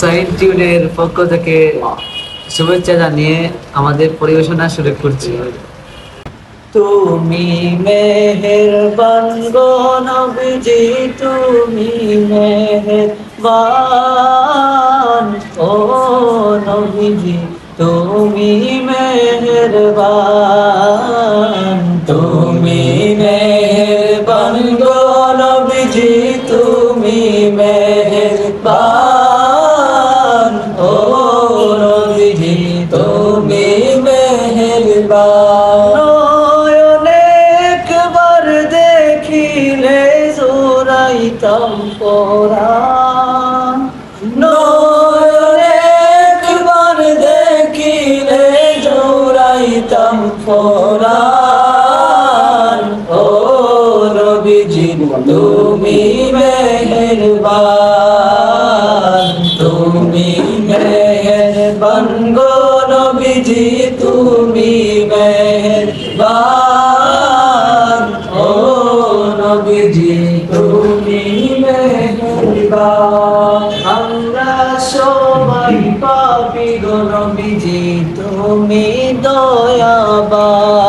হুসাইন টিউনের পক্ষ থেকে শুভেচ্ছা জানিয়ে আমাদের পরিবেশনা শুরু করছি। তুমি মেহেরবান গো নবীজি, তুমি মেহেরবান, ও নবীজি তুমি মেহেরবান, তুমি মেহেরবান গো নবীজি, তুমি মেহেরবান, ও নবীজি তুমি মেহেরবান। নয়নে একবার দেখিলে জোড়াইতাম পরাণ, নয়নে একবার দেখিলে জোড়াইতাম পরাণ, ও নবীজি তুমি মেহেরবান, তুমি মেহেরবান গো নবীজি তুমি মেহেরবান, ও নবীজি তুমি মেহেরবান। আমরা সবাই পাপী গো নবীজি তুমি দয়াবান,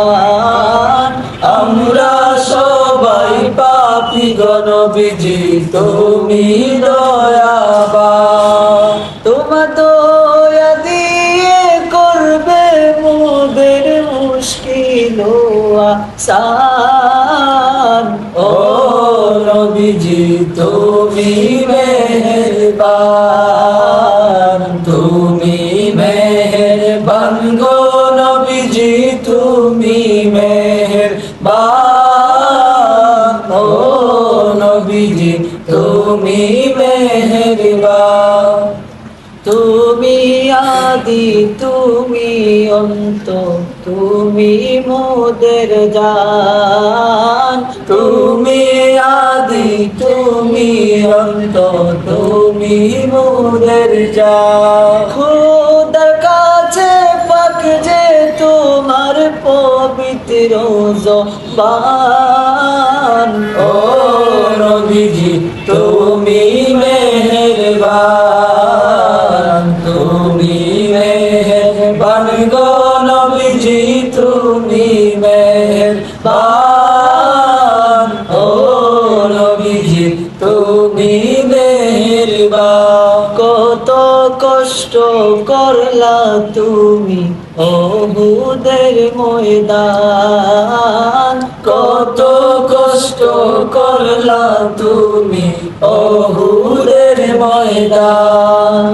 আমরা সবাই পাপী গো নবীজি তুমি দয়াবান। তোমার দয়া দিয়ে করবে মোদের মুশকিল আসান, ও নবীজি তুমি মেহেরবান, তুমি মেহেরবান গো নবীজি তুমি মেহেরবান, ও নবীজি তুমি মেহেরবান। তুমি আদি তুমি অন্ত, তুমি মোদের জান, তুমি আদি তুমি অন্ত, তুমি মোদের জান। খোদার কাছে পাক যে তোমার পবিত্র জবান, ও নবীজি তুমি মেহেরবান, তুমি মেহেরবান গো নবীজি তুমি মেহেরবান, ও নবীজি তুমি মেহেরবান। কত কষ্ট করলা তুমি ওহুদের ময়দান, কত কষ্ট করলা তুমি ওহুদের ময়দান।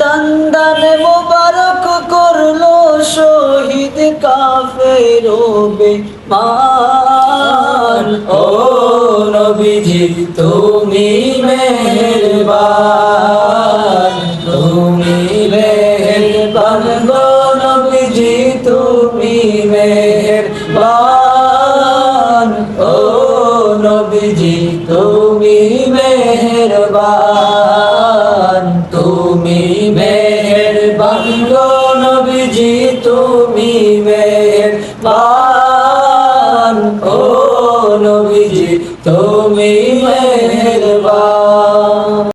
দন্দনে মোবারক করলো শহীদ কাফের বেঈমান, ও নবীজি তুমি মেহেরবান, তুমি মেহেরবান গো নবীজি তুমি মেহেরবান, ও নবীজি তুমি মেহেরবান, তুমি মেহেরবান গো নবীজি তুমি মেহেরবান, ও